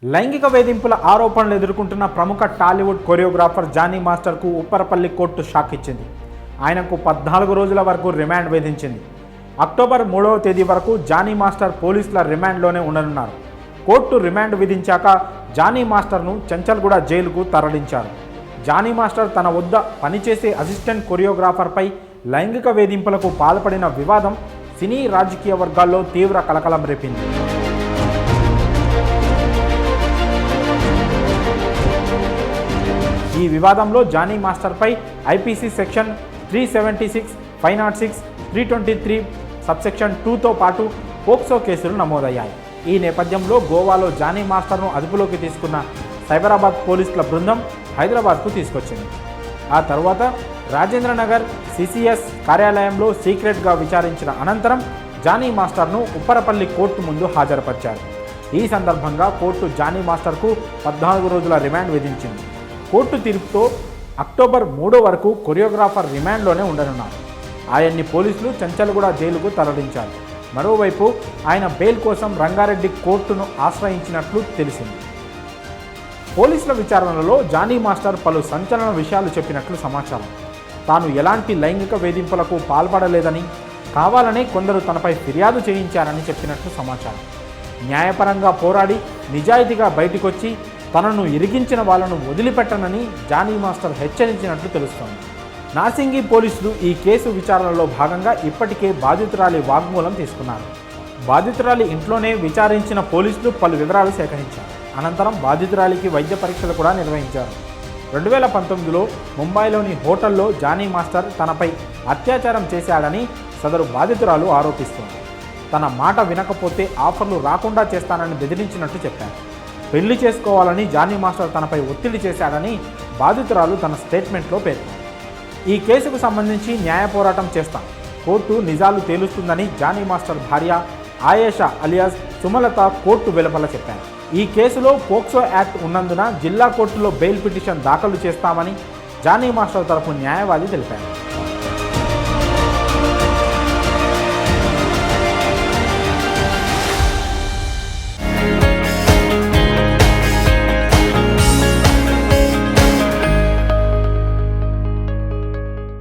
లైంగిక వేధింపుల ఆరోపణలు ఎదుర్కొంటున్న ప్రముఖ టాలీవుడ్ కొరియోగ్రాఫర్ జానీ మాస్టర్కు ఉప్పరపల్లి కోర్టు షాక్ ఇచ్చింది. ఆయనకు 14 రోజుల వరకు రిమాండ్ విధించింది. అక్టోబర్ 3వ తేదీ వరకు జానీ మాస్టర్ పోలీసుల రిమాండ్లోనే ఉండనున్నారు. కోర్టు రిమాండ్ విధించాక జానీ మాస్టర్ను చెంచల్గూడ జైలుకు తరలించారు. జానీ మాస్టర్ తన వద్ద పనిచేసే అసిస్టెంట్ కొరియోగ్రాఫర్పై లైంగిక వేధింపులకు పాల్పడిన వివాదం సినీ రాజకీయ వర్గాల్లో తీవ్ర కలకలం రేపింది. ఈ వివాదంలో జానీ మాస్టర్పై ఐపీసీ సెక్షన్ 376, 506, 323 సబ్సెక్షన్ 2తో పాటు పోక్సో కేసులు నమోదయ్యాయి. ఈ నేపథ్యంలో గోవాలో జానీ మాస్టర్ను అదుపులోకి తీసుకున్న సైబరాబాద్ పోలీసుల బృందం హైదరాబాద్కు తీసుకొచ్చింది. ఆ తర్వాత రాజేంద్రనగర్ సిసిఎస్ కార్యాలయంలో సీక్రెట్గా విచారించిన అనంతరం జానీ మాస్టర్ను ఉప్పరపల్లి కోర్టు ముందు హాజరుపరిచారు. ఈ సందర్భంగా కోర్టు జానీ మాస్టర్కు 14 రోజుల రిమాండ్ విధించింది. కోర్టు తీర్పుతో అక్టోబర్ 3 వరకు కొరియోగ్రాఫర్ రిమాండ్లోనే ఉండనున్నారు. ఆయన్ని పోలీసులు చెంచల్గూడ జైలుకు తరలించారు. మరోవైపు ఆయన బెయిల్ కోసం రంగారెడ్డి కోర్టును ఆశ్రయించినట్లు తెలిసింది. పోలీసుల విచారణలో జానీ మాస్టర్ పలు సంచలన విషయాలు చెప్పినట్లు సమాచారం. తాను ఎలాంటి లైంగిక వేధింపులకు పాల్పడలేదని, కావాలనే కొందరు తనపై ఫిర్యాదు చేయించారని చెప్పినట్లు సమాచారం. న్యాయపరంగా పోరాడి నిజాయితీగా బయటికొచ్చి తనను ఇరిగించిన వాళ్లను వదిలిపెట్టనని జానీ మాస్టర్ హెచ్చరించినట్లు తెలుస్తోంది. నార్సింగి పోలీసులు ఈ కేసు విచారణలో భాగంగా ఇప్పటికే బాధితురాలి వాగ్మూలం తీసుకున్నారు. బాధితురాలి ఇంట్లోనే విచారించిన పోలీసులు పలు వివరాలు సేకరించారు. అనంతరం బాధితురాలికి వైద్య పరీక్షలు కూడా నిర్వహించారు. 2019లో ముంబైలోని హోటల్లో జానీ మాస్టర్ తనపై అత్యాచారం చేశాడని సదరు బాధితురాలు ఆరోపిస్తోంది. తన మాట వినకపోతే ఆఫర్లు రాకుండా చేస్తానని బెదిరించినట్టు చెప్పారు. పెళ్లి చేసుకోవాలని జానీ మాస్టర్ తనపై ఒత్తిడి చేశాడని బాధితురాలు తన స్టేట్మెంట్లో పేర్కొంది. ఈ కేసుకు సంబంధించి న్యాయ పోరాటం చేస్తాం, కోర్టు నిజాలు తేలుస్తుందని జానీ మాస్టర్ భార్య ఆయేషా అలియాస్ సుమలత కోర్టు వెలుపల చెప్పారు. ఈ కేసులో పోక్సో యాక్ట్ ఉన్నందున జిల్లా కోర్టులో బెయిల్ పిటిషన్ దాఖలు చేస్తామని జానీ మాస్టర్ తరఫు న్యాయవాది తెలిపారు.